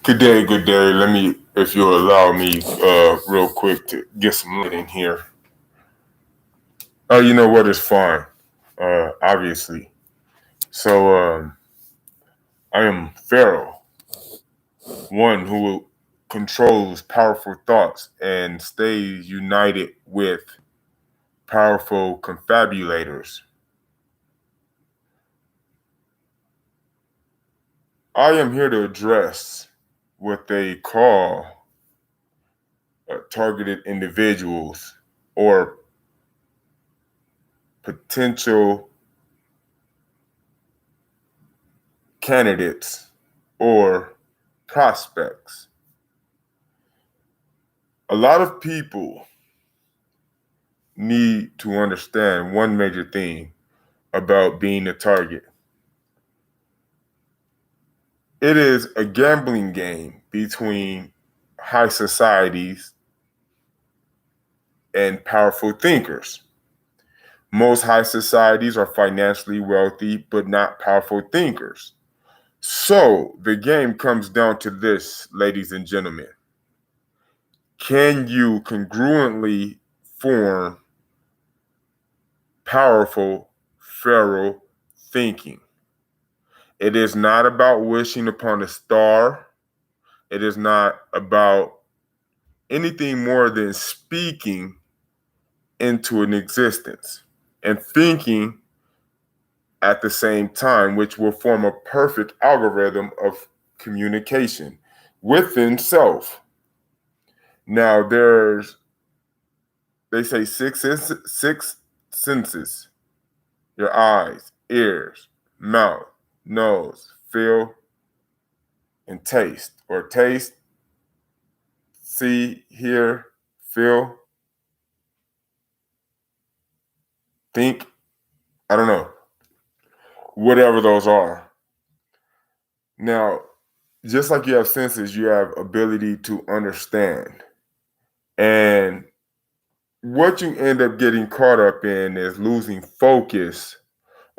Good day, good day. Let me, if you'll allow me, real quick to get some light in here. Oh, you know what? It's fine. Obviously. So, I am Pharaoh, one who controls powerful thoughts and stays united with powerful confabulators. I am here to address what they call targeted individuals or potential candidates or prospects. A lot of people need to understand one major thing about being a target. It is a gambling game between high societies and powerful thinkers. Most high societies are financially wealthy, but not powerful thinkers. So the game comes down to this, ladies and gentlemen. Can you congruently form powerful pharaoh thinking? It is not about wishing upon a star. It is not about anything more than speaking into an existence and thinking at the same time, which will form a perfect algorithm of communication within self. Now, they say six senses: your eyes, ears, mouth, nose, feel, and taste, or taste, see, hear, feel, think, I don't know, whatever those are. Now, just like you have senses, you have ability to understand. And what you end up getting caught up in is losing focus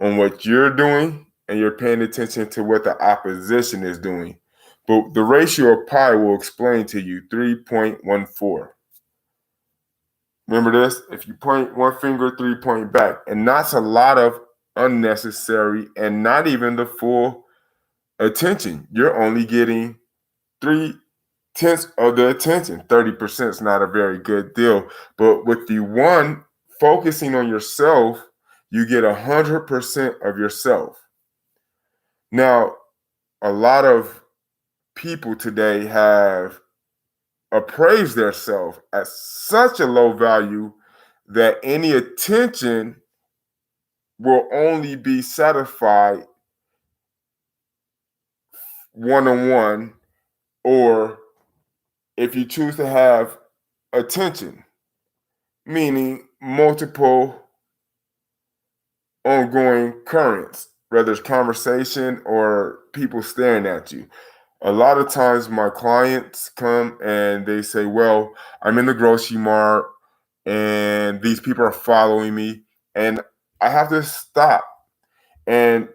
on what you're doing and you're paying attention to what the opposition is doing. But the ratio of pi will explain to you 3.14. Remember this? If you point one finger, 3 point back. And that's a lot of unnecessary and not even the full attention. You're only getting 3/10 of the attention. 30% is not a very good deal. But with the one focusing on yourself, you get 100% of yourself. Now, a lot of people today have appraised themselves at such a low value that any attention will only be satisfied one on one, or if you choose to have attention, meaning multiple ongoing currents, whether it's conversation or people staring at you. A lot of times my clients come and they say, well, I'm in the grocery mart and these people are following me. And I have to stop and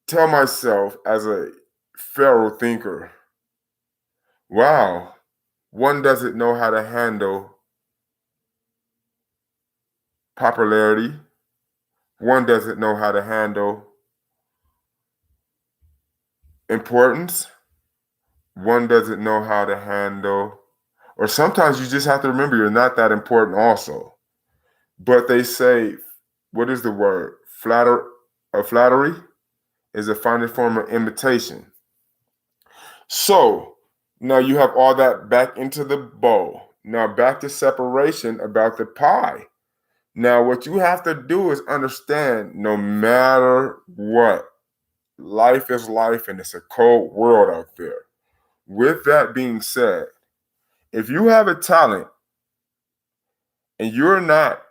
tell myself as a pharaoh thinker, wow, one doesn't know how to handle popularity. One doesn't know how to handle importance. One doesn't know how to handle, or sometimes you just have to remember you're not that important also. But they say, what is the word? Flattery is a finest form of imitation. So now you have all that back into the bowl. Now back to separation about the pie. Now what you have to do is understand no matter what, life is life and it's a cold world out there. With that being said, if you have a talent and you're not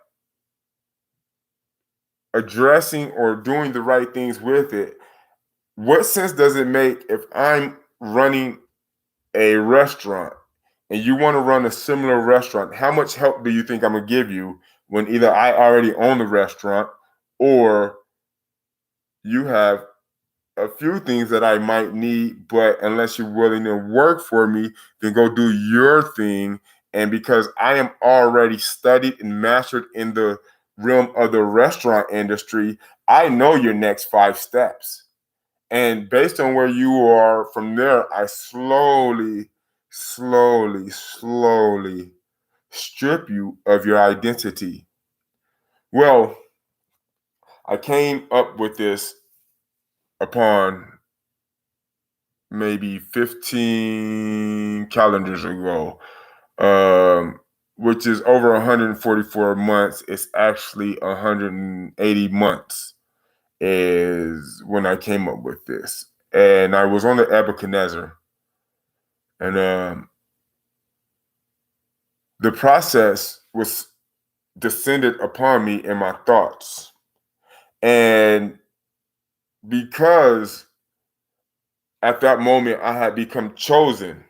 addressing or doing the right things with it, what sense does it make if I'm running a restaurant and you want to run a similar restaurant? How much help do you think I'm going to give you when either I already own the restaurant or you have a few things that I might need, but unless you're willing to work for me, then go do your thing. And because I am already studied and mastered in the realm of the restaurant industry, I know your next 5 steps. And based on where you are from there, I slowly strip you of your identity. Well, I came up with this upon maybe 15 calendars ago, um, which is over 144 months. It's actually 180 months is when I came up with this. And I was on the Nebuchadnezzar. And the process was descended upon me in my thoughts. And because at that moment I had become chosen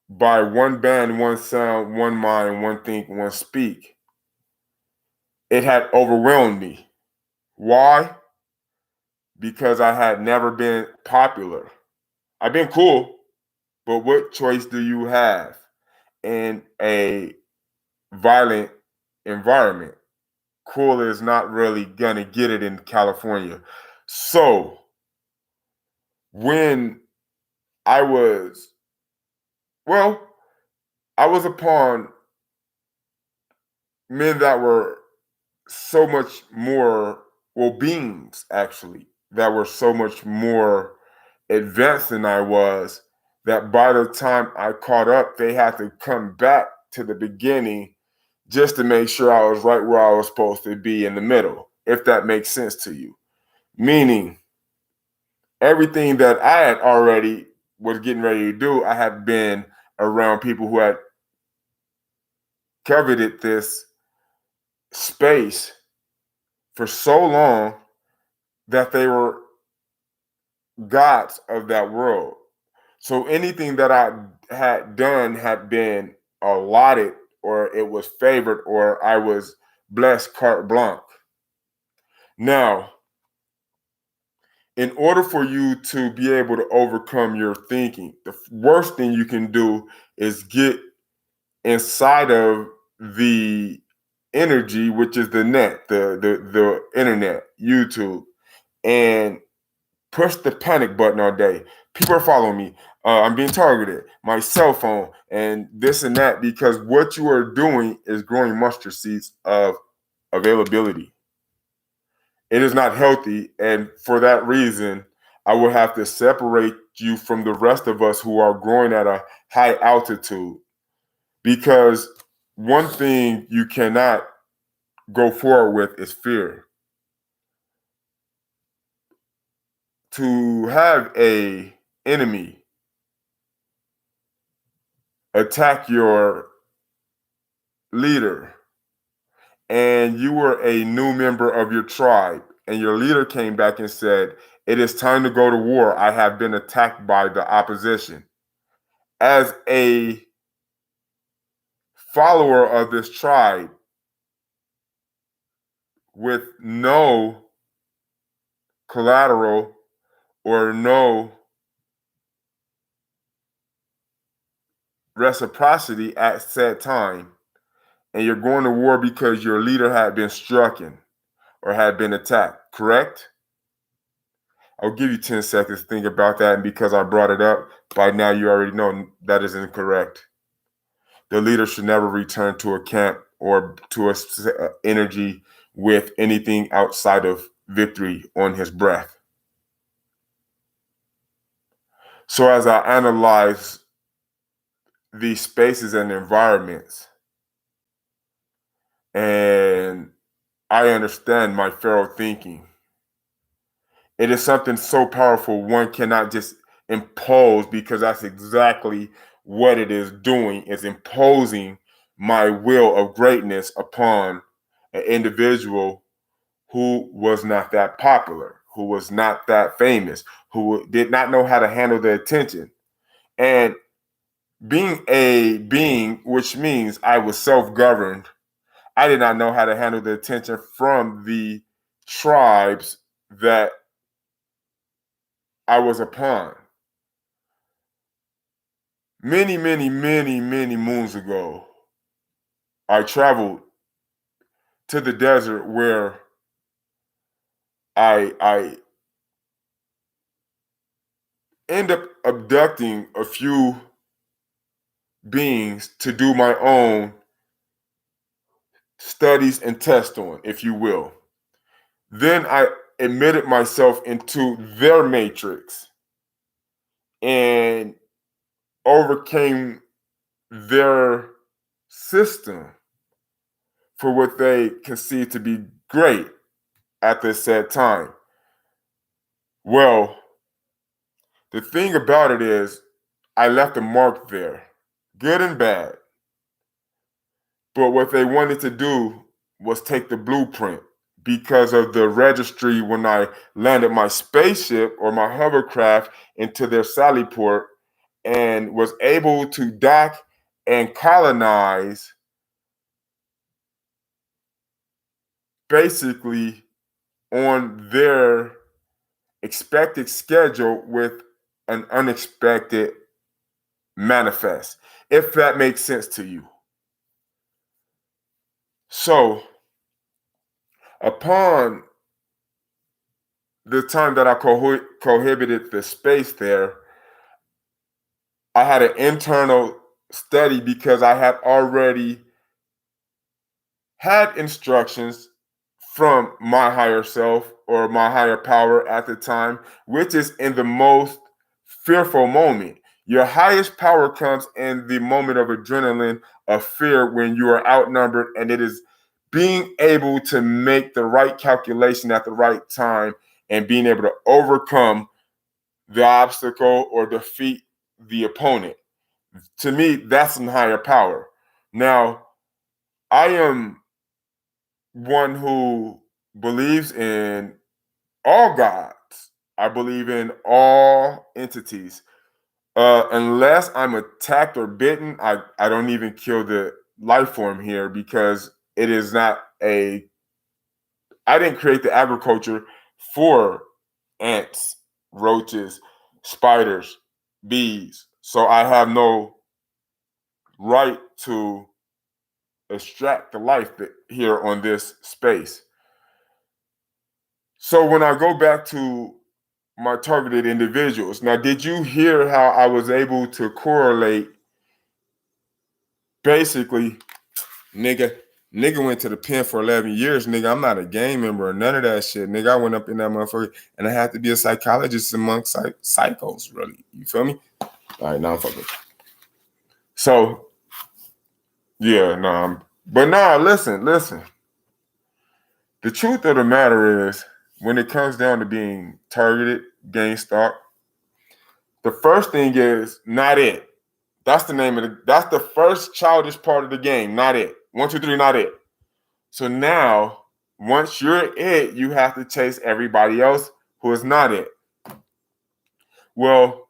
by one band, one sound, one mind, one think, one speak, it had overwhelmed me. Why? Because I had never been popular. I've been cool, but what choice do you have in a violent environment? Cool is not really gonna get it in California. So when I was, well, I was upon men that were so much more, well, beings actually, that were so much more advanced than I was, that by the time I caught up, they had to come back to the beginning just to make sure I was right where I was supposed to be in the middle, if that makes sense to you. Meaning, everything that I had already was getting ready to do, I had been around people who had coveted this space for so long that they were gods of that world. So anything that I had done had been allotted, or it was favored, or I was blessed carte blanche. Now, in order for you to be able to overcome your thinking, the worst thing you can do is get inside of the energy, which is the net, the internet, YouTube, and push the panic button all day. People are following me. I'm being targeted. My cell phone and this and that, because what you are doing is growing mustard seeds of availability. It is not healthy, and for that reason, I will have to separate you from the rest of us who are growing at a high altitude. Because one thing you cannot go forward with is fear. To have a enemy attack your leader, and you were a new member of your tribe, and your leader came back and said, "It is time to go to war. I have been attacked by the opposition." As a follower of this tribe with no collateral or no reciprocity at said time, and you're going to war because your leader had been stricken or had been attacked, correct? I'll give you 10 seconds to think about that. And because I brought it up, by now you already know that is incorrect. The leader should never return to a camp or to a energy with anything outside of victory on his breath. So as I analyze these spaces and environments, and I understand my PHARAOH thinking, it is something so powerful one cannot just impose, because that's exactly what it is doing, is imposing my will of greatness upon an individual who was not that popular, who was not that famous, who did not know how to handle the attention. And being a being, which means I was self-governed, I did not know how to handle the attention from the tribes that I was a pawn. Many, many, many, many moons ago, I traveled to the desert where I end up abducting a few beings to do my own studies and test on, if you will. Then I admitted myself into their matrix and overcame their system for what they conceived to be great at this said time. Well, the thing about it is, I left a mark there, good and bad. But what they wanted to do was take the blueprint because of the registry when I landed my spaceship or my hovercraft into their sally port and was able to dock and colonize basically on their expected schedule with an unexpected manifest, if that makes sense to you. So, upon the time that I cohabited the space there, I had an internal study because I had already had instructions from my higher self or my higher power at the time, which is in the most fearful moment. Your highest power comes in the moment of adrenaline, of fear, when you are outnumbered, and it is being able to make the right calculation at the right time and being able to overcome the obstacle or defeat the opponent. To me, that's some higher power. Now, I am one who believes in all gods. I believe in all entities. Unless I'm attacked or bitten, I don't even kill the life form here because it is not a, I didn't create the agriculture for ants, roaches, spiders, bees. So I have no right to extract the life here on this space. So when I go back to my targeted individuals, now, did you hear how I was able to correlate basically, nigga, nigga went to the pen for 11 years, nigga. I'm not a gang member or none of that shit, nigga. I went up in that motherfucker and I had to be a psychologist amongst psychos, really. You feel me? All right, now I'm fucking. So, yeah, no, but nah, listen. The truth of the matter is, when it comes down to being targeted, gain stock, the first thing is not it. That's the name of that's the first childish part of the game, not it. 1, 2, 3, not it. So now, once you're it, you have to chase everybody else who is not it. Well,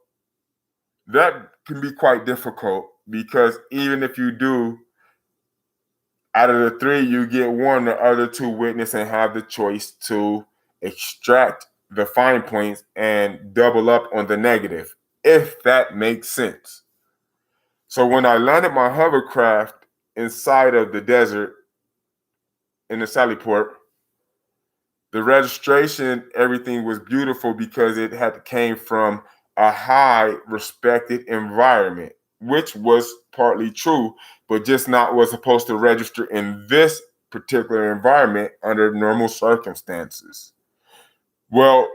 that can be quite difficult because even if you do, out of the 3, you get 1, the other 2 witness and have the choice to extract the fine points and double up on the negative, if that makes sense. So when I landed my hovercraft inside of the desert in the sally port, the registration, everything was beautiful because it had came from a high respected environment, which was partly true, but just not was supposed to register in this particular environment under normal circumstances. Well,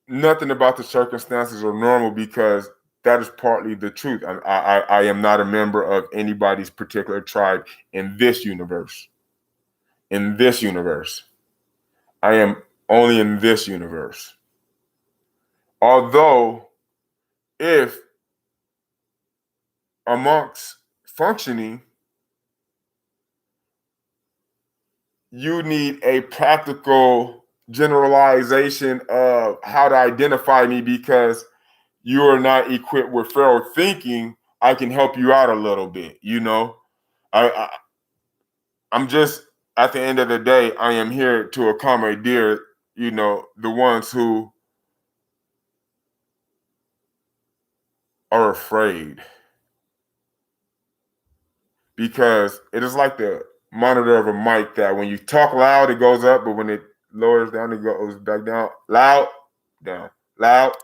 nothing about the circumstances are normal because that is partly the truth. I am not a member of anybody's particular tribe in this universe. In this universe. I am only in this universe. Although, if amongst functioning, you need a practical generalization of how to identify me because you are not equipped with PHARAOH thinking, I can help you out a little bit. I I'm just, at the end of the day, I am here to accommodate, the ones who are afraid, because it is like the monitor of a mic that when you talk loud, it goes up, but when it lowers down, it goes back down. Loud, down, loud.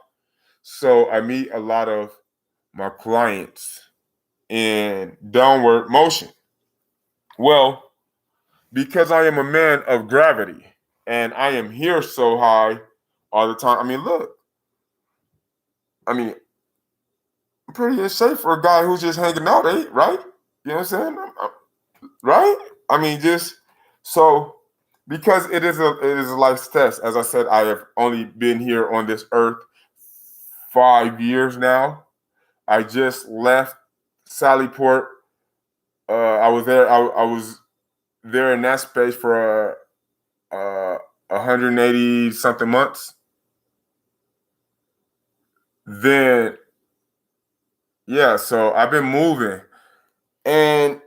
So I meet a lot of my clients in downward motion. Well, because I am a man of gravity and I am here so high all the time. I mean, look, I mean, I'm pretty in shape for a guy who's just hanging out, right? You know what I'm saying? Right? I mean, just so, because it is a life test. As I said, I have only been here on this earth 5 years now. I just left Sallyport. I was there. I was there in that space for 180 something months. Then, yeah, so I've been moving. And,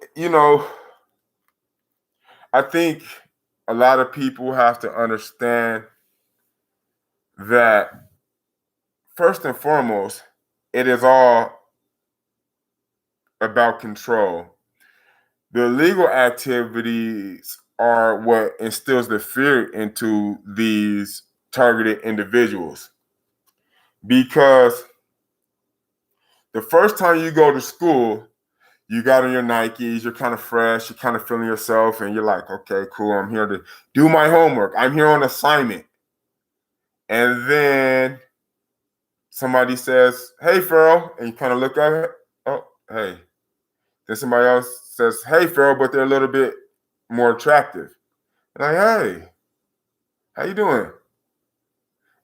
I think a lot of people have to understand that first and foremost, it is all about control. The illegal activities are what instills the fear into these targeted individuals. Because the first time you go to school, you got on your Nikes, you're kind of fresh, you're kind of feeling yourself, and you're like, okay, cool, I'm here to do my homework. I'm here on assignment. And then somebody says, hey, Farrell, and you kind of look at it, oh, hey. Then somebody else says, hey, Farrell, but they're a little bit more attractive. And like, hey, how you doing?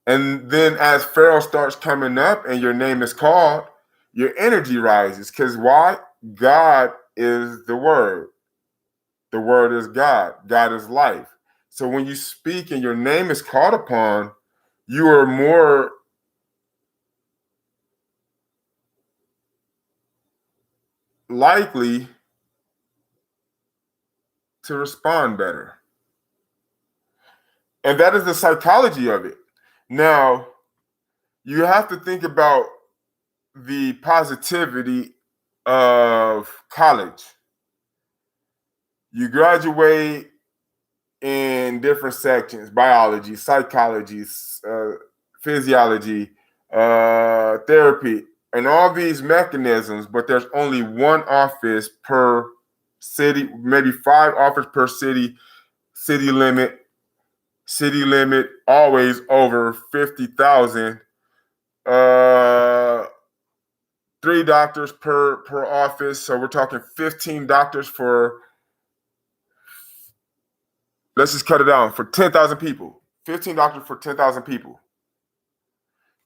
And then as Farrell starts coming up and your name is called, your energy rises. Because why? God is the Word. The Word is God. God is life. So when you speak and your name is called upon, you are more likely to respond better. And that is the psychology of it. Now, you have to think about the positivity of college. You graduate in different sections: biology, psychology, physiology, therapy, and all these mechanisms, but there's only one office per city, maybe 5 offices per city, city limit always over 50,000. Uh, 3 doctors per office, so we're talking 15 doctors for, let's just cut it down, for 10,000 people. 15 doctors for 10,000 people.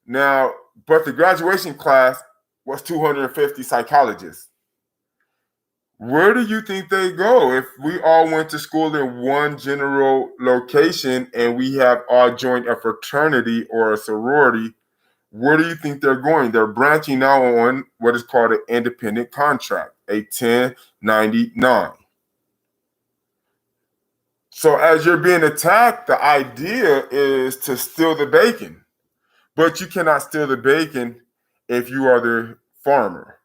Now, but the graduation class was 250 psychologists. Where do you think they go if we all went to school in one general location and we have all joined a fraternity or a sorority? Where do you think they're going? They're branching out on what is called an independent contract, a 1099. So as you're being attacked, the idea is to steal the bacon. But you cannot steal the bacon if you are the farmer.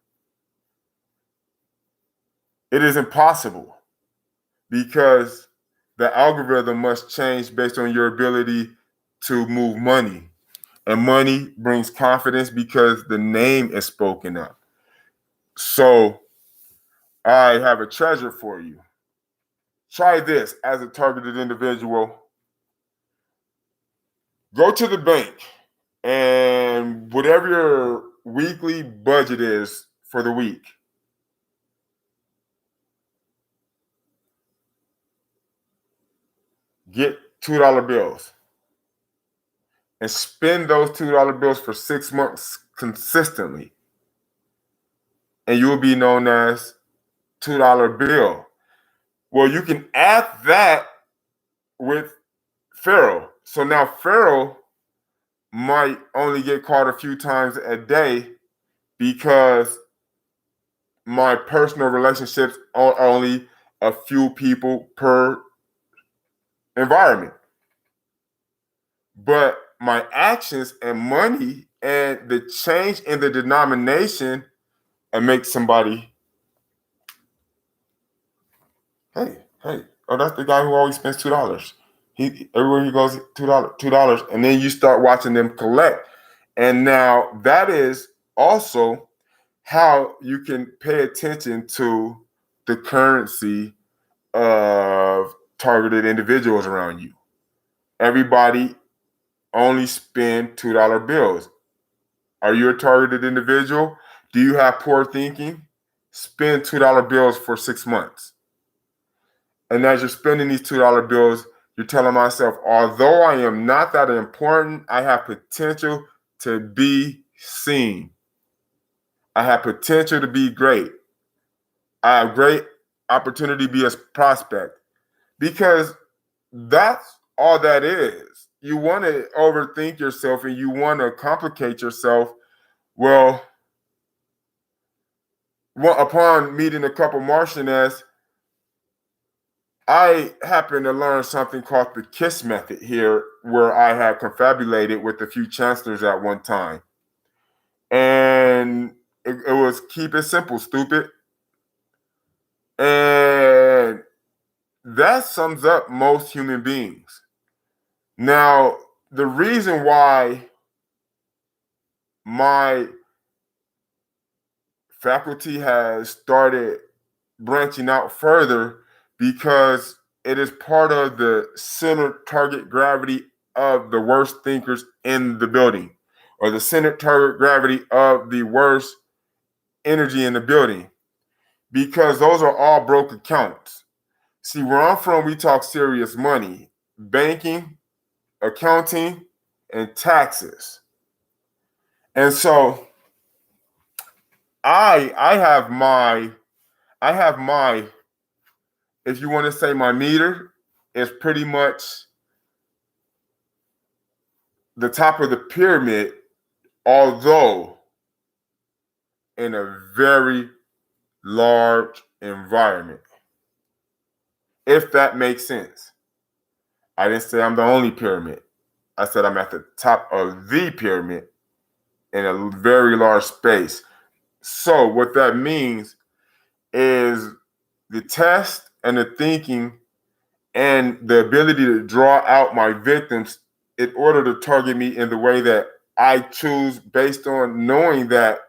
It is impossible, because the algorithm must change based on your ability to move money. And money brings confidence because the name is spoken up. So I have a treasure for you. Try this as a targeted individual. Go to the bank, and whatever your weekly budget is for the week, get $2 bills and spend those $2 bills for 6 months consistently. And you will be known as $2 bill. Well, you can add that with Pharaoh. So now Pharaoh might only get caught a few times a day because my personal relationships are only a few people per environment. But my actions and money And the change in the denomination and make somebody, hey, oh, that's the guy who always spends $2. He everywhere he goes, $2, and then you start watching them collect. And now that is also how you can pay attention to the currency of targeted individuals around you. Everybody only spend $2 bills. Are you a targeted individual? Do you have poor thinking? Spend $2 bills for 6 months. And as you're spending these $2 bills, you're telling myself, although I am not that important, I have potential to be seen. I have potential to be great. I have great opportunity to be a prospect. Because that's all that is. You want to overthink yourself and you want to complicate yourself. Well, upon meeting a couple Martians, I happened to learn something called the KISS method here, where I had confabulated with a few chancellors at one time. And it was keep it simple, stupid. And that sums up most human beings. Now, the reason why my faculty has started branching out further because it is part of the center target gravity of the worst thinkers in the building, or the center target gravity of the worst energy in the building, because those are all broke accounts. See, where I'm from, we talk serious money, banking, accounting, and taxes. And so I have my if you want to say my meter is pretty much the top of the pyramid, although in a very large environment, if that makes sense. I didn't say I'm the only pyramid. I said I'm at the top of the pyramid in a very large space. So what that means is the test and the thinking and the ability to draw out my victims in order to target me in the way that I choose, based on knowing that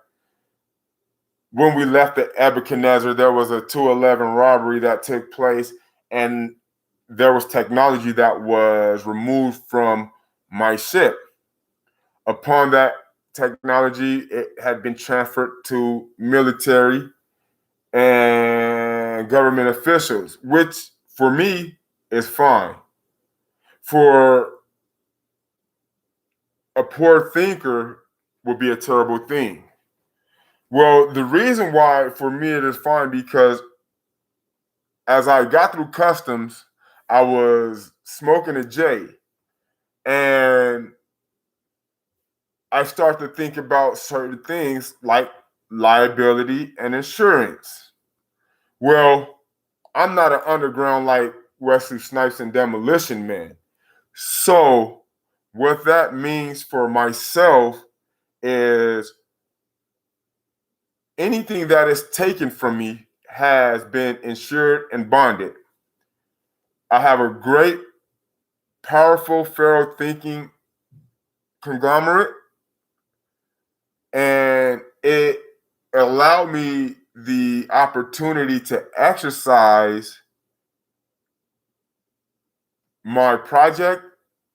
when we left the Nebuchadnezzar, there was a 211 robbery that took place, and there was technology that was removed from my ship. Upon that technology, it had been transferred to military and government officials, which for me is fine. For a poor thinker would be a terrible thing. Well, the reason why for me it is fine, because as I got through customs, I was smoking a J, and I start to think about certain things like liability and insurance. Well, I'm not an underground like Wesley Snipes and Demolition Man. So what that means for myself is anything that is taken from me has been insured and bonded. I have a great, powerful, pharaoh thinking conglomerate, and it allowed me the opportunity to exercise my project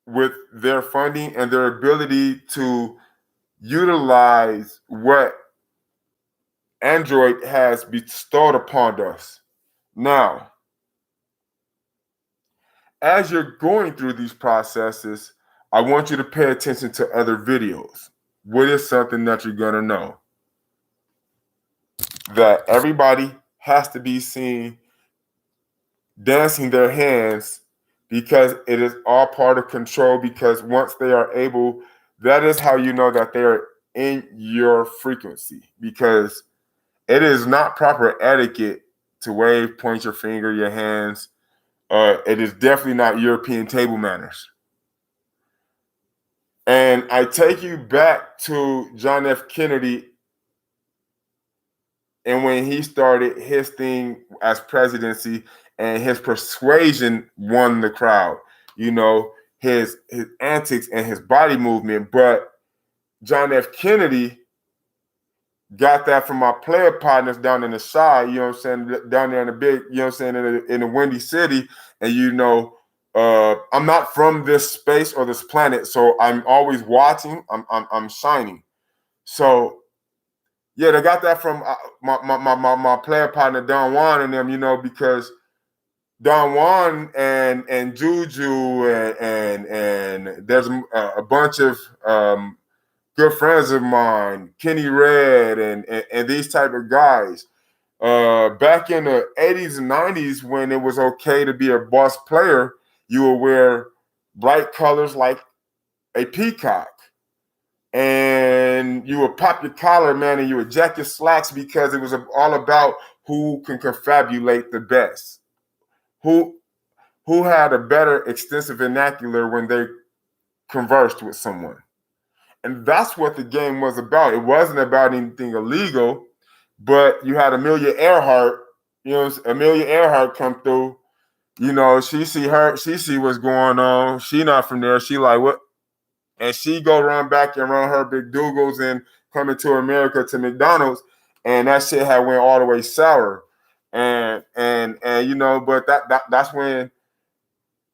with their funding and their ability to utilize what Android has bestowed upon us. Now, as you're going through these processes, I want you to pay attention to other videos. What is something that you're going to know? That everybody has to be seen dancing their hands, because it is all part of control. Because once they are able, that is how you know that they're in your frequency, because it is not proper etiquette to wave, point your finger, your hands. It is definitely not European table manners. And I take you back to John F. Kennedy and when he started his thing as presidency and his persuasion won the crowd, you know, his antics and his body movement. But John F. Kennedy got that from my player partners down in the side, you know what I'm saying, down there in the big, you know what I'm saying, in the Windy City. And, you know, I'm not from this space or this planet, so I'm always watching. I'm shining. So, yeah, they got that from my player partner, Don Juan, and them, you know, because Don Juan and Juju and there's a bunch of good friends of mine, Kenny Red and these type of guys. Back in the 80s and 90s, when it was okay to be a boss player, you would wear bright colors like a peacock. And you would pop your collar, man, and you would jack your slacks because it was all about who can confabulate the best. Who had a better extensive vernacular when they conversed with someone. And that's what the game was about. It wasn't about anything illegal, but you had Amelia Earhart, you know, Amelia Earhart come through, you know, she see what's going on. She not from there. She like, what? And she go run back and run her big Dougals and coming to America to McDonald's. And that shit had went all the way sour. And you know, but that's when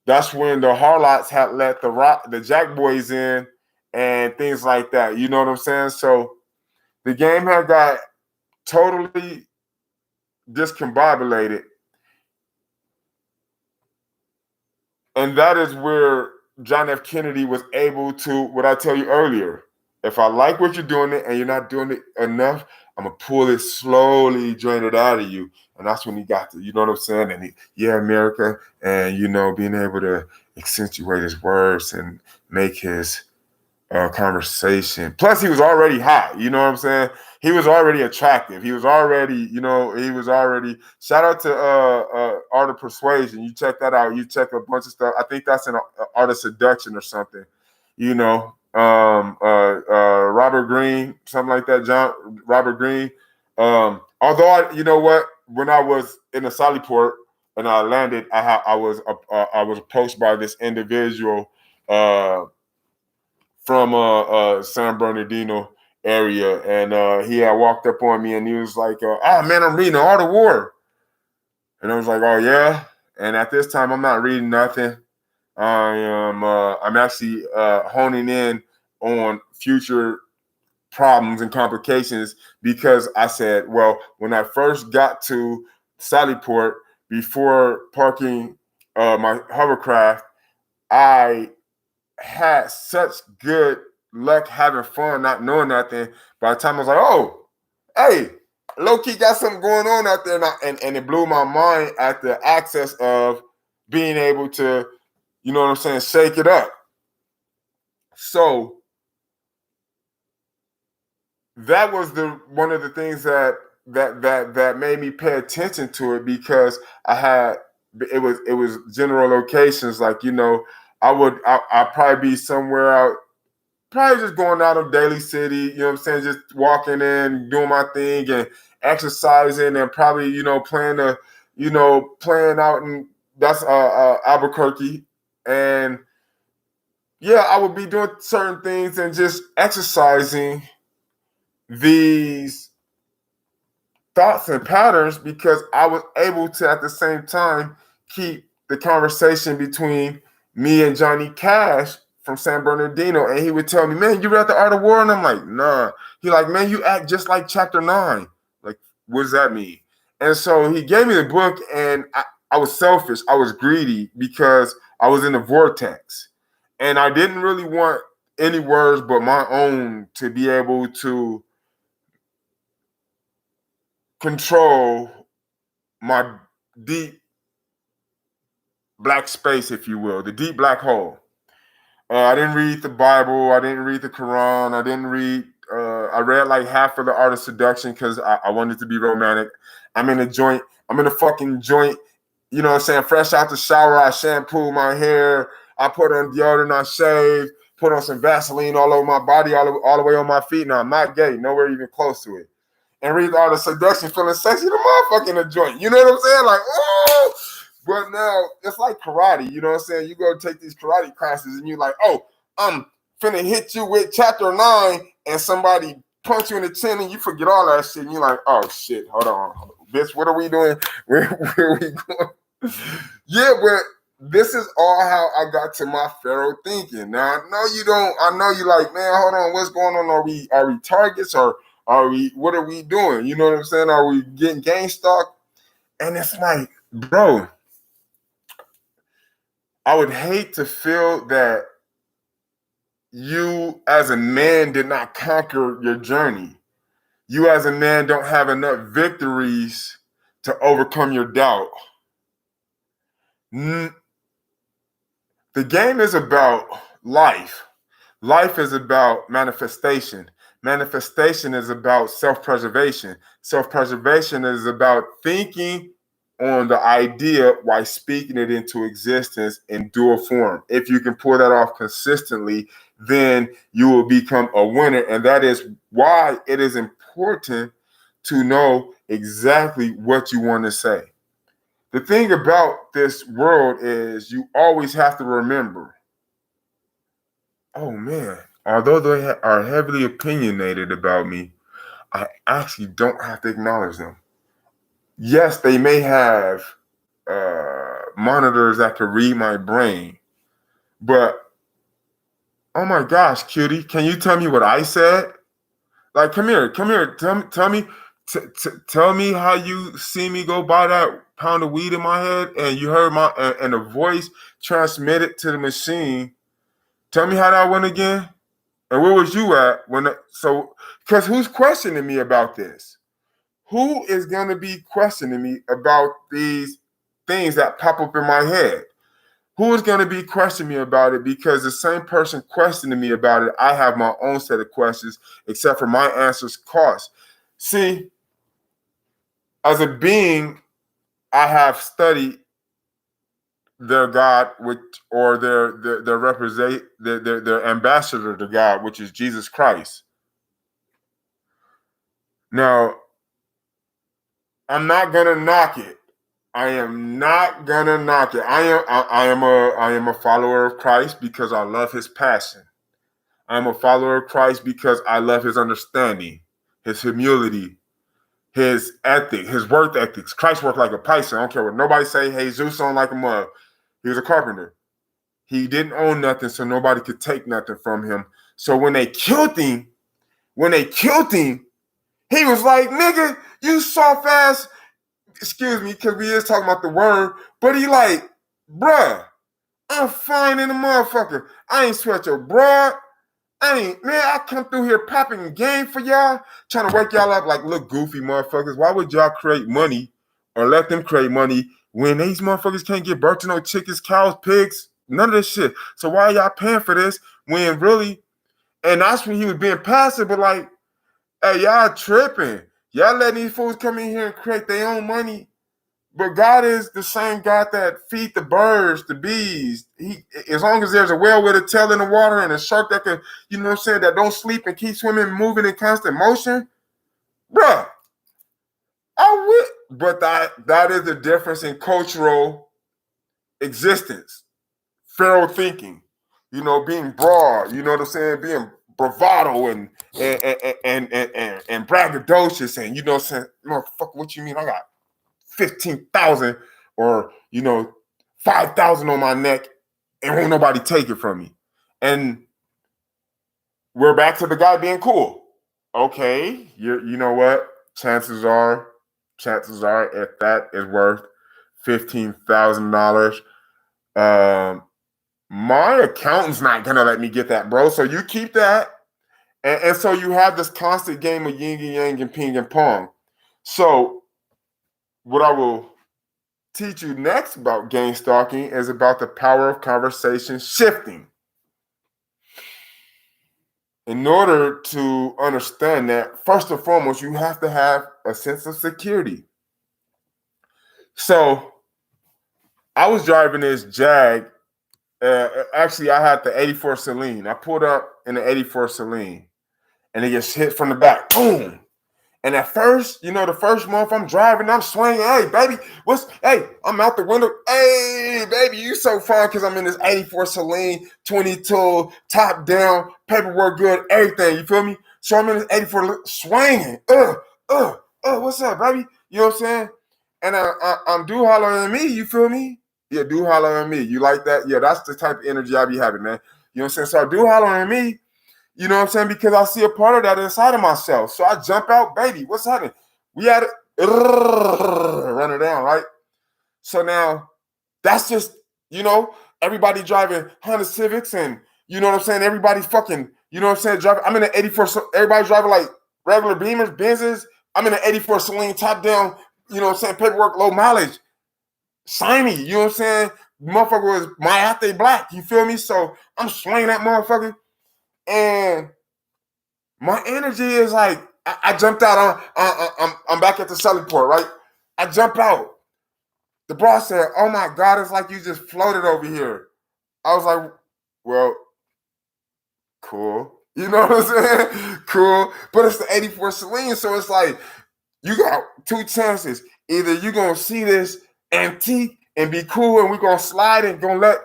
the Harlots had let the Jack Boys in and things like that. You know what I'm saying? So the game had got totally discombobulated. And that is where John F. Kennedy was able to, what I tell you earlier, if I like what you're doing it and you're not doing it enough, I'm going to pull it slowly, drain it out of you. And that's when he got to, you know what I'm saying? And yeah, America, and, you know, being able to accentuate his words and make his conversation. Plus, he was already hot. You know what I'm saying? He was already attractive. He was already, you know, shout out to Art of Persuasion. You check that out. You check a bunch of stuff. I think that's an Art of Seduction or something. You know, Robert Greene, something like that. Robert Greene. Although you know what, when I was in the Sollyport and I landed, I was approached by this individual from San Bernardino area, and he had walked up on me and he was like, "Oh man, I'm reading The Art of War," and I was like, "Oh yeah." And at this time, I'm not reading nothing. I'm actually honing in on future problems and complications because I said, well, when I first got to Sollyport, before parking my hovercraft, I had such good luck having fun, not knowing nothing. By the time I was like, oh, hey, low key got something going on out there. And it blew my mind at the access of being able to, you know what I'm saying, shake it up. So that was one of the things that made me pay attention to it, because it was general locations, like, you know, I'd probably be somewhere out, probably just going out of Daly City, you know what I'm saying, just walking in, doing my thing and exercising, and probably, you know, playing out in that's Albuquerque. And yeah, I would be doing certain things and just exercising these thoughts and patterns, because I was able to at the same time keep the conversation between me and Johnny Cash from San Bernardino. And he would tell me, man, you read The Art of War? And I'm like, nah. He like, man, you act just like chapter 9. Like, what does that mean? And so he gave me the book, and I was selfish. I was greedy because I was in the vortex. And I didn't really want any words but my own to be able to control my deep black space, if you will, the deep black hole. I didn't read the Bible. I didn't read the Quran. I didn't read. I read like half of The Art of Seduction because I wanted to be romantic. I'm in a joint. I'm in a fucking joint. You know what I'm saying? Fresh out the shower, I shampoo my hair. I put on deodorant. I shave. put on some Vaseline all over my body, all the way on my feet. Now I'm not gay, nowhere even close to it. And read all the seduction, feeling sexy, the motherfucking a joint. You know what I'm saying? Like, oh, but now it's like karate. You know what I'm saying? You go take these karate classes and you're like, oh, I'm finna hit you with chapter 9, and somebody punch you in the chin and you forget all that shit. And you're like, oh shit, hold on. Bitch, what are we doing? Where are we going? Yeah, but this is all how I got to my Pharaoh thinking. Now I know you don't. I know you like, man. Hold on, what's going on? Are we targets, or are we? What are we doing? You know what I'm saying? Are we getting game stock? And it's like, bro, I would hate to feel that you as a man did not conquer your journey. You as a man don't have enough victories to overcome your doubt. The game is about life. Life is about manifestation. Manifestation is about self-preservation. Self-preservation is about thinking on the idea while speaking it into existence in dual form. If you can pull that off consistently, then you will become a winner. And that is why it is important to know exactly what you want to say. The thing about this world is you always have to remember, oh man, although they are heavily opinionated about me, I actually don't have to acknowledge them. Yes, they may have monitors that can read my brain, but oh my gosh, cutie, can you tell me what I said? Like, come here, tell me how you see me go buy that pound of weed in my head, and you heard my and the voice transmitted to the machine. Tell me how that went again. And where was you at when? Because who's questioning me about this? Who is going to be questioning me about these things that pop up in my head? Who is going to be questioning me about it? Because the same person questioning me about it, I have my own set of questions, except for my answers cost. See, as a being, I have studied their God, or their represent their ambassador to God, which is Jesus Christ. Now, I'm not gonna knock it. I am not gonna knock it. I am a follower of Christ because I love his passion. I'm a follower of Christ because I love his understanding, his humility, his ethic, his work ethics. Christ worked like a Python. I don't care what nobody say. Hey, Zeus on like a mug. He was a carpenter. He didn't own nothing, so nobody could take nothing from him. So when they killed him, he was like, nigga, you soft ass, excuse me, because we is talking about the word, but he like, bruh, I'm fine in the motherfucker. I ain't sweat your broad. Man, I come through here popping game for y'all, trying to wake y'all up like little goofy motherfuckers. Why would y'all create money or let them create money when these motherfuckers can't give birth to no chickens, cows, pigs, none of this shit? So why are y'all paying for this when really, and that's when he was being passive, but like, hey, y'all tripping. Y'all letting these fools come in here and create their own money. But God is the same God that feed the birds, the bees. He, as long as there's a whale with a tail in the water and a shark that can, you know what I'm saying, that don't sleep and keep swimming, moving in constant motion, bruh, I would. But that is the difference in cultural existence. Pharaoh thinking, you know, being broad, you know what I'm saying, being bravado and braggadocious, and you know what I'm saying, motherfucker, what you mean? I got 15,000 or 5,000 on my neck and won't nobody take it from me. And we're back to the guy being cool. Okay, you know what? Chances are if that is worth $15,000, my accountant's not gonna let me get that, bro. So you keep that. And so you have this constant game of yin and yang and ping and pong. So what I will teach you next about game stalking is about the power of conversation shifting. In order to understand that, first and foremost, you have to have a sense of security. So I was driving this Jag Actually, I had the 84 Celine. I pulled up in the 84 Celine, and it gets hit from the back. Boom. And at first, the first month I'm driving, I'm swinging. Hey, baby, I'm out the window. Hey, baby, you so fun because I'm in this 84 Celine, 22, top down, paperwork good, everything. You feel me? So I'm in this 84 swinging. What's up, baby? You know what I'm saying? And I'm do holler at me. You feel me? Yeah, do holler at me. You like that? Yeah, that's the type of energy I be having, man. You know what I'm saying? So I do holler at me. You know what I'm saying? Because I see a part of that inside of myself. So I jump out, baby. What's happening? We had it. Run it down, right? So now that's just, everybody driving Honda Civics and, you know what I'm saying? Everybody's fucking, you know what I'm saying? Driving. I'm in an 84. Everybody's driving like regular Beamers, Benzes. I'm in an 84 Celine, top down, you know what I'm saying? Paperwork, low mileage. Shiny, you know what I'm saying? Motherfucker was Mayate black. You feel me? So I'm swinging that motherfucker. And my energy is like, I jumped out I'm back at the selling port, right? I jump out. The boss said, "Oh my God, it's like you just floated over here." I was like, well, cool. You know what I'm saying? Cool. But it's the 84 Celine, so it's like, you got two chances. Either you're going to see this antique and be cool and we're going to slide and going to let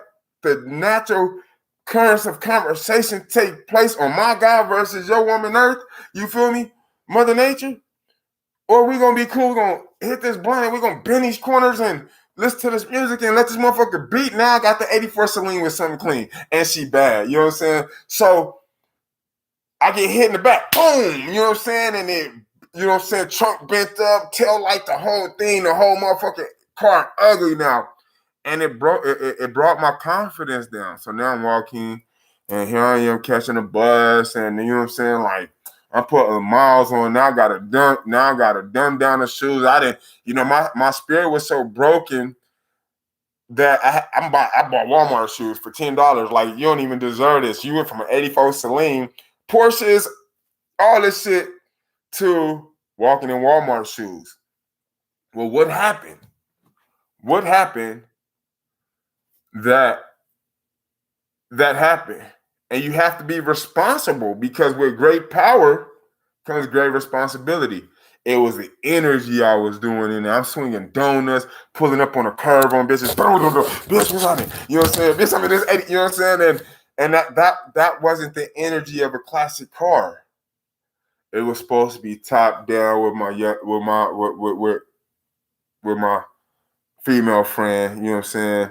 the natural currents of conversation take place on my God versus your woman Earth. You feel me? Mother Nature. Or we going to be cool. We're going to hit this blunt and we're going to bend these corners and listen to this music and let this motherfucker beat. Now I got the 84 Celine with something clean. And she bad. You know what I'm saying? So I get hit in the back. Boom. You know what I'm saying? And it, you know what I'm saying, trunk bent up, tail light, the whole thing, the whole motherfucking car ugly now. And it brought my confidence down. So now I'm walking and here I am catching a bus and you know what I'm saying? Like I'm putting miles on. Now I gotta dumb down the shoes. I didn't, my spirit was so broken that I bought Walmart shoes for $10. Like you don't even deserve this. You went from an 84 Celine, Porsches, all this shit to walking in Walmart shoes. Well, what happened? What happened that happened? And you have to be responsible because with great power comes great responsibility. It was the energy I was doing in there. I'm swinging donuts, pulling up on a curve on bitches. Bitch, what's happening? You know what I'm saying? Bitch, I'm in this 80, you know what I'm saying? And that wasn't the energy of a classic car. It was supposed to be top down with my female friend, you know what I'm saying?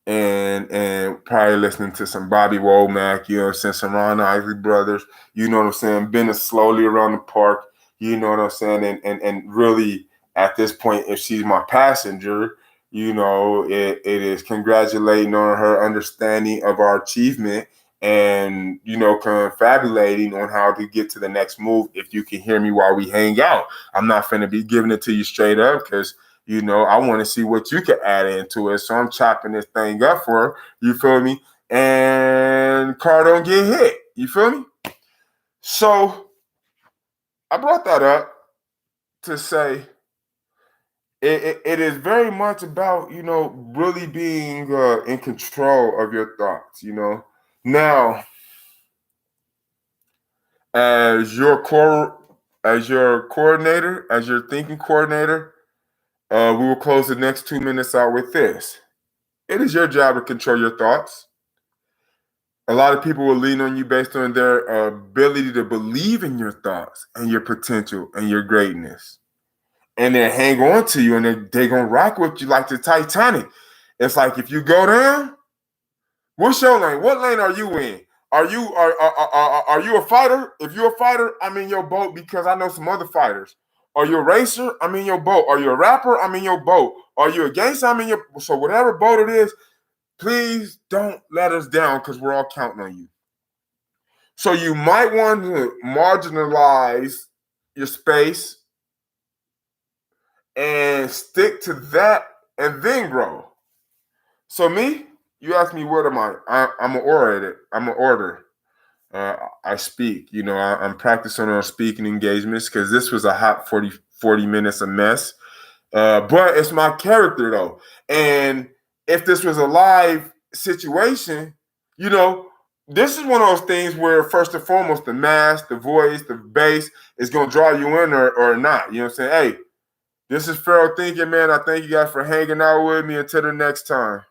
And probably listening to some Bobby Womack, you know what I'm saying, some Ron Isley Brothers, you know what I'm saying, been slowly around the park, you know what I'm saying, and really at this point, if she's my passenger, it is congratulating on her understanding of our achievement and, confabulating on how to get to the next move if you can hear me while we hang out. I'm not finna be giving it to you straight up because I want to see what you can add into it. So I'm chopping this thing up for her. You feel me? And car don't get hit. You feel me? So I brought that up to say it is very much about, really being in control of your thoughts, Now, as your coordinator, as your thinking coordinator, we will close the next 2 minutes out with this. It is your job to control your thoughts. A lot of people will lean on you based on their ability to believe in your thoughts and your potential and your greatness. And they hang on to you and they're going to rock with you like the Titanic. It's like if you go down, what's your lane? What lane are you in? Are you a fighter? If you're a fighter, I'm in your boat because I know some other fighters. Are you a racer? I'm in your boat. Are you a rapper? I'm in your boat. Are you a gangster? I'm in your. So whatever boat it is, please don't let us down because we're all counting on you. So you might want to marginalize your space and stick to that and then grow. So me, you ask me what am I? I'm an orator. I'm an orator. I speak. I'm practicing on speaking engagements because this was a hot 40 minutes a mess. But it's my character though. And if this was a live situation, you know, this is one of those things where first and foremost, the mask, the voice, the bass is gonna draw you in or not. You know what I'm saying? Hey, this is Pharaoh Thinking, man. I thank you guys for hanging out with me. Until the next time.